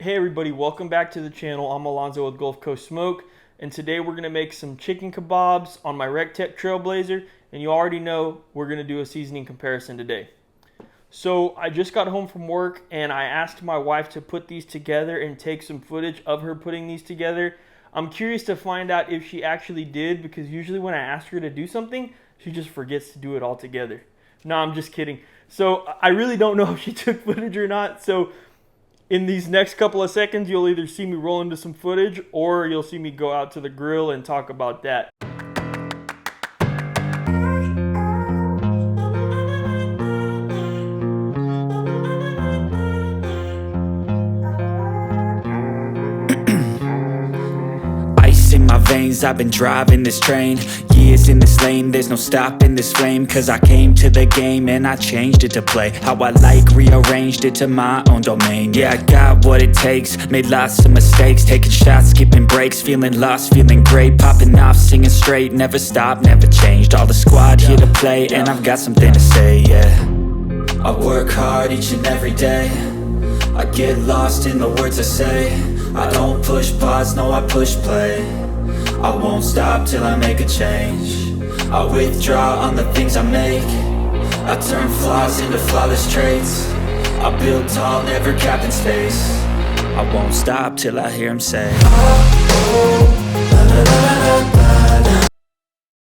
Hey everybody, welcome back to the channel. I'm Alonzo with Gulf Coast Smoke, and today we're going to make some chicken kebabs on my RECTEC Trailblazer, and you already know we're going to do a seasoning comparison today. So I just got home from work and I asked my wife to put these together and take some footage of her putting these together. I'm curious to find out if she actually did, because usually when I ask her to do something, she just forgets to do it altogether. No, I'm just kidding. So I really don't know if she took footage or not. So in these next couple of seconds, you'll either see me roll into some footage or you'll see me go out to the grill and talk about that. Ice in my veins, I've been driving this train. Years in this lane, there's no stopping this flame. Cause I came to the game and I changed it to play how I like, rearranged it to my own domain. Yeah, I got what it takes, made lots of mistakes, taking shots, skipping breaks, feeling lost, feeling great, popping off, singing straight, never stopped, never changed. All the squad here to play, and I've got something to say, yeah. I work hard each and every day, I get lost in the words I say. I don't push pause, no, I push play. I won't stop till I make a change. I withdraw on the things I make. I turn flaws into flawless traits. I build tall, never capped in space. I won't stop till I hear him say,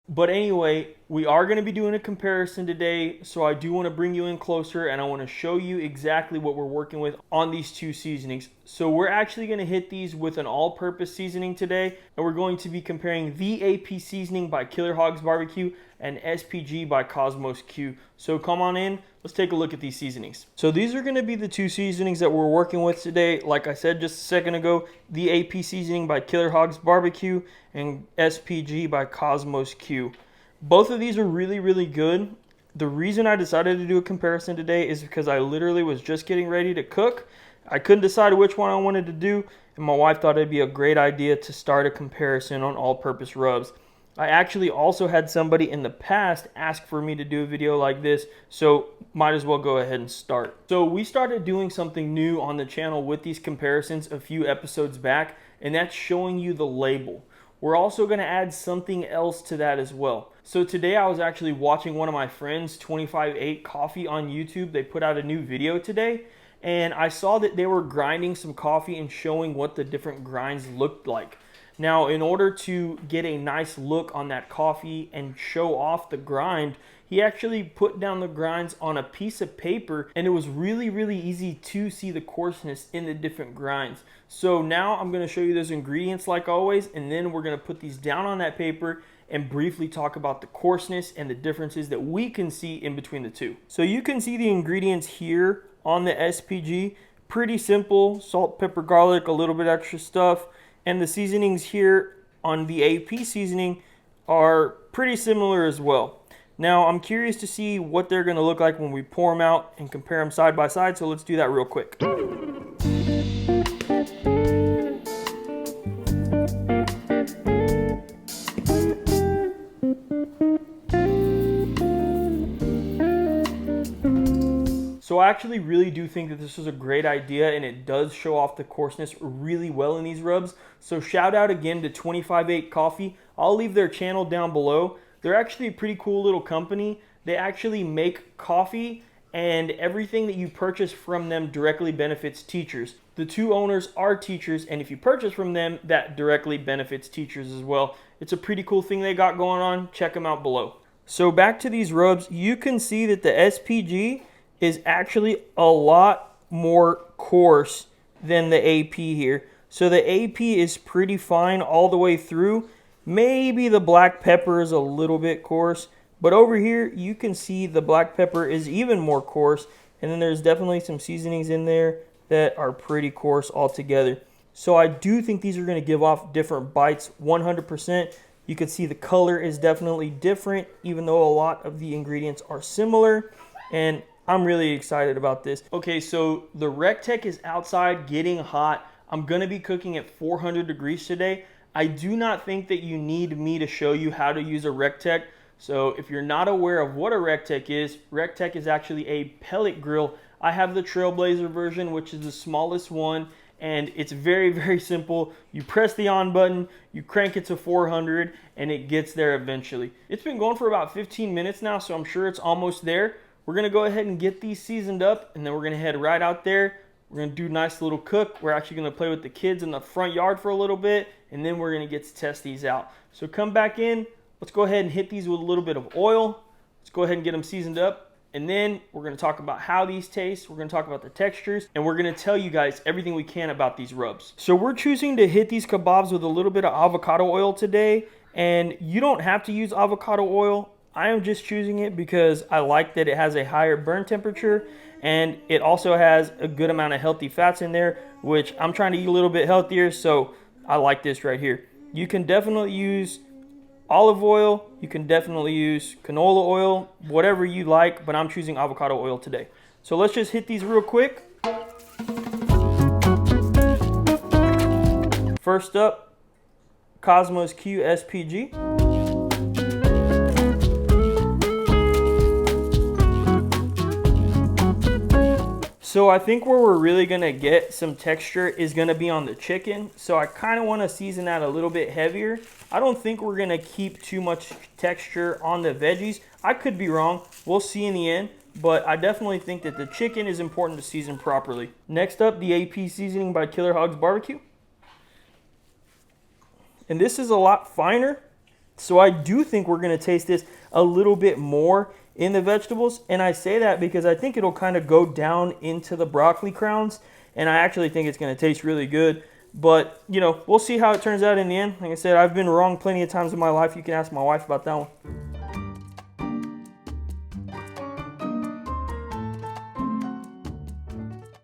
But anyway, we are going to be doing a comparison today, so I do want to bring you in closer and I want to show you exactly what we're working with on these two seasonings. So we're actually going to hit these with an all-purpose seasoning today, and we're going to be comparing the AP seasoning by Killer Hogs Barbecue and SPG by Kosmos Q. So come on in, let's take a look at these seasonings. So these are going to be the two seasonings that we're working with today. Like I said just a second ago, the AP seasoning by Killer Hogs Barbecue and SPG by Kosmos Q. Both of these are really good. The reason I decided to do a comparison today is because I literally was just getting ready to cook. I couldn't decide which one I wanted to do, and my wife thought it'd be a great idea to start a comparison on all-purpose rubs. I actually also had somebody in the past ask for me to do a video like this, so might as well go ahead and start. So we started doing something new on the channel with these comparisons a few episodes back, and that's showing you the label. We're also going to add something else to that as well. So today I was actually watching one of my friends, 25-8 Coffee on YouTube. They put out a new video today, and I saw that they were grinding some coffee and showing what the different grinds looked like. Now, in order to get a nice look on that coffee and show off the grind, he actually put down the grinds on a piece of paper, and it was really easy to see the coarseness in the different grinds. So now I'm going to show you those ingredients like always, and then we're going to put these down on that paper and briefly talk about the coarseness and the differences that we can see in between the two. So you can see the ingredients here on the SPG. Pretty simple: salt, pepper, garlic, a little bit extra stuff. And the seasonings here on the AP seasoning are pretty similar as well. Now, I'm curious to see what they're going to look like when we pour them out and compare them side by side, so let's do that real quick. So I actually really do think that this is a great idea, and it does show off the coarseness really well in these rubs. So shout out again to 25-8 Coffee. I'll leave their channel down below. They're actually a pretty cool little company. They actually make coffee, and everything that you purchase from them directly benefits teachers. The two owners are teachers, and if you purchase from them, that directly benefits teachers as well. It's a pretty cool thing they got going on. Check them out below. So back to these rubs, you can see that the SPG is actually a lot more coarse than the AP here. So the AP is pretty fine all the way through. Maybe the black pepper is a little bit coarse, but over here you can see the black pepper is even more coarse, and then there's definitely some seasonings in there that are pretty coarse altogether. So I do think these are going to give off different bites 100%. You can see the color is definitely different, even though a lot of the ingredients are similar, and I'm really excited about this. Okay, so the RECTEC is outside getting hot. I'm gonna be cooking at 400 degrees today. I do not think that you need me to show you how to use a RECTEC. So if you're not aware of what a RECTEC is actually a pellet grill. I have the Trailblazer version, which is the smallest one, and it's very, very simple. You press the on button, you crank it to 400, and it gets there eventually. It's been going for about 15 minutes now, so I'm sure it's almost there. We're gonna go ahead and get these seasoned up, and then we're gonna head right out there. We're gonna do a nice little cook. We're actually gonna play with the kids in the front yard for a little bit, and then we're gonna get to test these out. So come back in, let's go ahead and hit these with a little bit of oil. Let's go ahead and get them seasoned up. And then we're going to talk about how these taste. We're going to talk about the textures. And we're going to tell you guys everything we can about these rubs. So we're choosing to hit these kebabs with a little bit of avocado oil today. And you don't have to use avocado oil. I am just choosing it because I like that it has a higher burn temperature. And it also has a good amount of healthy fats in there, which I'm trying to eat a little bit healthier. So I like this right here. You can definitely use olive oil, you can definitely use canola oil, whatever you like, but I'm choosing avocado oil today. So let's just hit these real quick. First up, Kosmos Q SPG. So I think where we're really gonna get some texture is gonna be on the chicken. So I kind of want to season that a little bit heavier. I don't think we're gonna keep too much texture on the veggies. I could be wrong. We'll see in the end. But I definitely think that the chicken is important to season properly. Next up, the AP seasoning by Killer Hogs Barbecue. And this is a lot finer. So I do think we're gonna taste this a little bit more in the vegetables, and I say that because I think it'll kind of go down into the broccoli crowns, and I actually think it's going to taste really good. But, you know, we'll see how it turns out in the end. Like I said, I've been wrong plenty of times in my life. You can ask my wife about that one.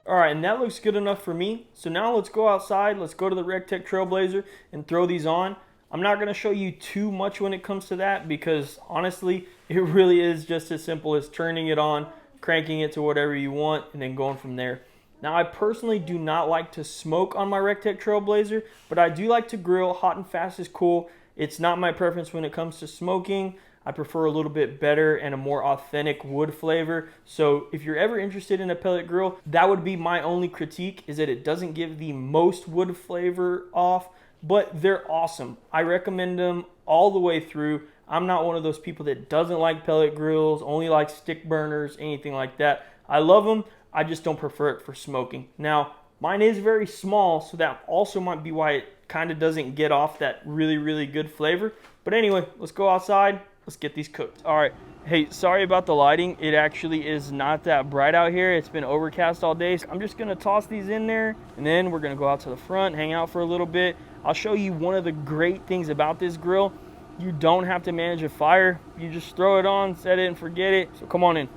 All right, and that looks good enough for me. So now let's go outside. Let's go to the RECTEC Trailblazer and throw these on. I'm not going to show you too much when it comes to that because honestly, it really is just as simple as turning it on, cranking it to whatever you want, and then going from there. Now, I personally do not like to smoke on my RECTEC Trailblazer, but I do like to grill. Hot and fast is cool. It's not my preference when it comes to smoking. I prefer a little bit better and a more authentic wood flavor. So if you're ever interested in a pellet grill, that would be my only critique, is that it doesn't give the most wood flavor off. But they're awesome. I recommend them all the way through. I'm not one of those people that doesn't like pellet grills, only likes stick burners, anything like that. I love them. I just don't prefer it for smoking. Now, mine is very small, so that also might be why it kind of doesn't get off that really, really good flavor. But anyway, let's go outside. Let's get these cooked. All right. Hey, sorry about the lighting. It actually is not that bright out here. It's been overcast all day. So I'm just going to toss these in there, and then we're going to go out to the front, hang out for a little bit. I'll show you one of the great things about this grill. You don't have to manage a fire. You just throw it on, set it, and forget it. So come on in.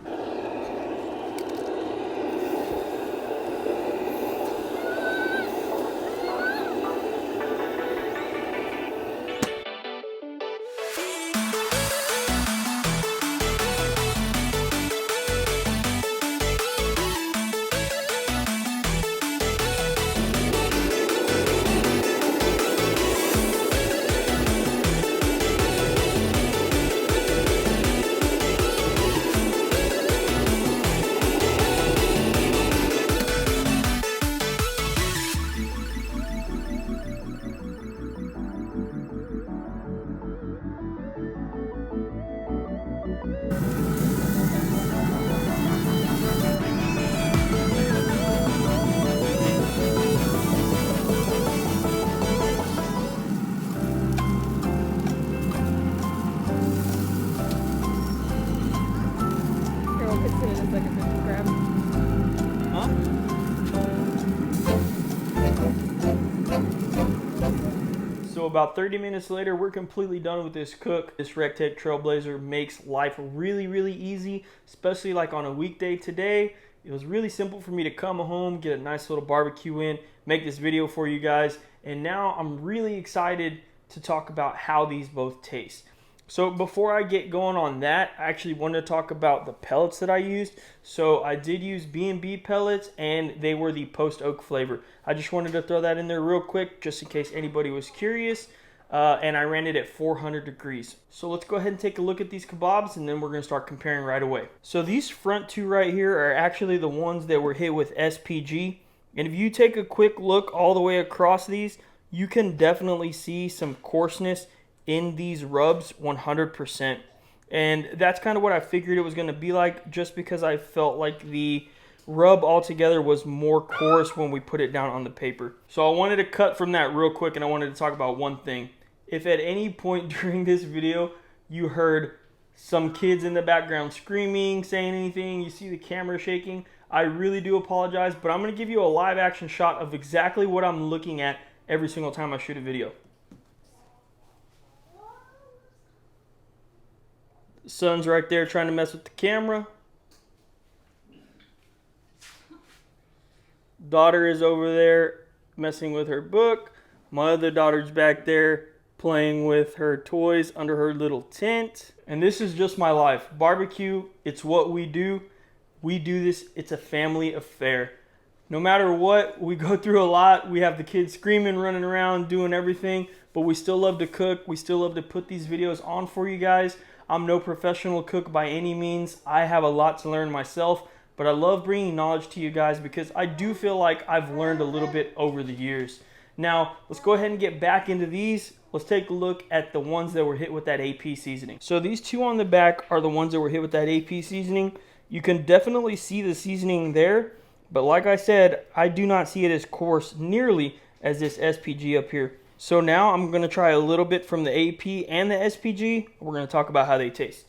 So about 30 minutes later, we're completely done with this cook. This RECTEC Trailblazer makes life really, really easy, especially like on a weekday today. It was really simple for me to come home, get a nice little barbecue in, make this video for you guys. And now I'm really excited to talk about how these both taste. So before I get going on that, I actually wanted to talk about the pellets that I used. So I did use B&B pellets, and they were the post oak flavor. I just wanted to throw that in there real quick, just in case anybody was curious. And I ran it at 400 degrees. So let's go ahead and take a look at these kebabs, and then we're gonna start comparing right away. So these front two right here are actually the ones that were hit with SPG. And if you take a quick look all the way across these, you can definitely see some coarseness in these rubs 100%. And that's kind of what I figured it was going to be like, just because I felt like the rub altogether was more coarse when we put it down on the paper. So I wanted to cut from that real quick, and I wanted to talk about one thing. If at any point during this video you heard some kids in the background screaming, saying anything, you see the camera shaking, I really do apologize, but I'm going to give you a live action shot of exactly what I'm looking at every single time I shoot a video. The son's right there trying to mess with the camera. Daughter is over there messing with her book. My other daughter's back there playing with her toys under her little tent. And this is just my life. Barbecue, it's what we do. We do this, it's a family affair. No matter what, we go through a lot. We have the kids screaming, running around, doing everything, but we still love to cook. We still love to put these videos on for you guys. I'm no professional cook by any means. I have a lot to learn myself, but I love bringing knowledge to you guys because I do feel like I've learned a little bit over the years. Now, let's go ahead and get back into these. Let's take a look at the ones that were hit with that AP seasoning. So these two on the back are the ones that were hit with that AP seasoning. You can definitely see the seasoning there, but like I said, I do not see it as coarse nearly as this SPG up here. So now I'm going to try a little bit from the AP and the SPG. We're going to talk about how they taste.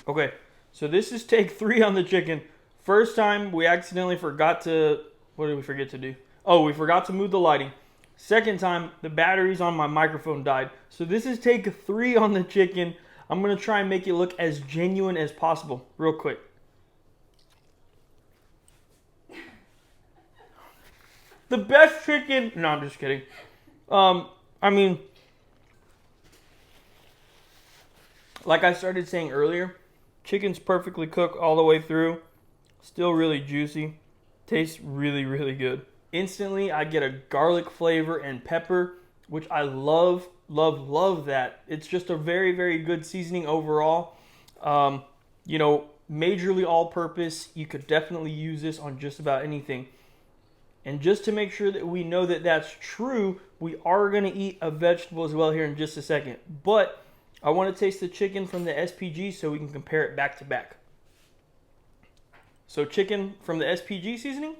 Okay, so this is take 3 on the chicken. First time we accidentally forgot to, what did we forget to do? Oh, we forgot to move the lighting. Second time, the batteries on my microphone died. So this is take 3 on the chicken. I'm going to try and make it look as genuine as possible, real quick. The best chicken, no, I'm just kidding. I mean, like I started saying earlier, chicken's perfectly cooked all the way through. Still really juicy. Tastes really, really good. Instantly, I get a garlic flavor and pepper, which I love, love, love that. It's just a very, very good seasoning overall. You know, majorly all-purpose. You could definitely use this on just about anything. And just to make sure that we know that that's true, we are going to eat a vegetable as well here in just a second. But I want to taste the chicken from the SPG so we can compare it back to back. So chicken from the SPG seasoning.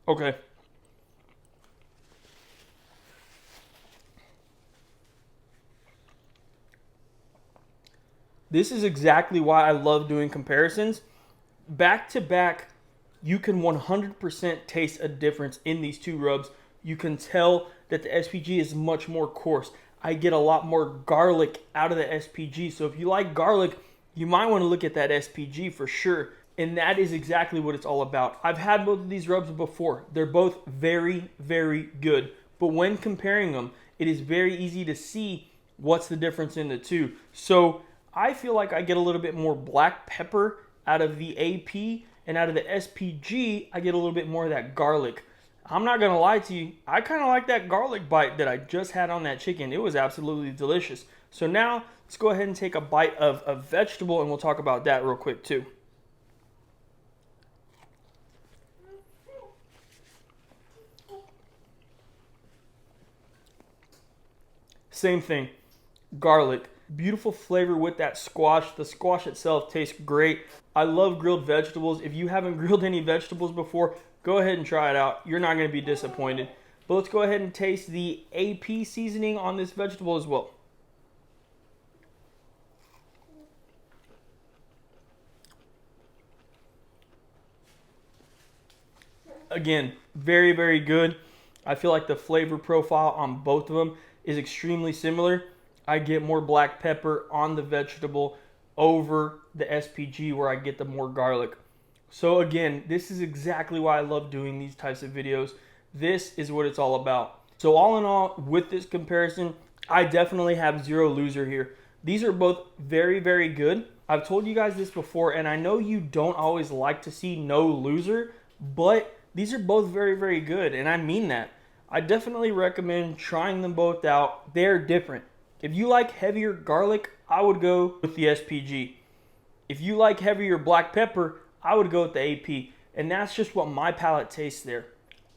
Okay. This is exactly why I love doing comparisons. Back to back, you can 100% taste a difference in these two rubs. You can tell that the SPG is much more coarse. I get a lot more garlic out of the SPG. So if you like garlic, you might want to look at that SPG for sure. And that is exactly what it's all about. I've had both of these rubs before. They're both very, very good. But when comparing them, it is very easy to see what's the difference in the two. So I feel like I get a little bit more black pepper out of the AP, and out of the SPG, I get a little bit more of that garlic. I'm not gonna lie to you, I kind of like that garlic bite that I just had on that chicken. It was absolutely delicious. So now, let's go ahead and take a bite of a vegetable, and we'll talk about that real quick too. Same thing, garlic. Beautiful flavor with that squash. The squash itself tastes great. I love grilled vegetables. If you haven't grilled any vegetables before, go ahead and try it out. You're not going to be disappointed. But let's go ahead and taste the AP seasoning on this vegetable as well. Again, very, very good. I feel like the flavor profile on both of them is extremely similar. I get more black pepper on the vegetable over the SPG where I get the more garlic. So again, this is exactly why I love doing these types of videos. This is what it's all about. So all in all, with this comparison, I definitely have zero loser here. These are both very, very good. I've told you guys this before, and I know you don't always like to see no loser, but these are both very, very good, and I mean that. I definitely recommend trying them both out. They're different. If you like heavier garlic, I would go with the SPG. If you like heavier black pepper, I would go with the AP, and that's just what my palate tastes there.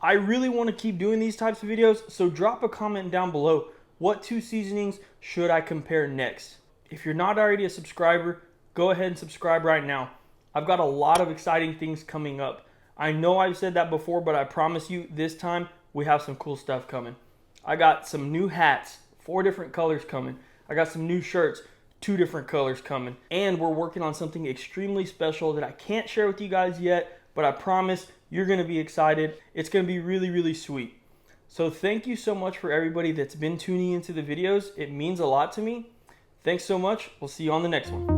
I really want to keep doing these types of videos, so drop a comment down below. What 2 seasonings should I compare next? If you're not already a subscriber, go ahead and subscribe right now. I've got a lot of exciting things coming up. I know I've said that before, but I promise you this time we have some cool stuff coming. I got some new hats, 4 different colors coming. I got some new shirts, 2 different colors coming. And we're working on something extremely special that I can't share with you guys yet, but I promise you're going to be excited. It's going to be really, really sweet. So thank you so much for everybody that's been tuning into the videos. It means a lot to me. Thanks so much. We'll see you on the next one.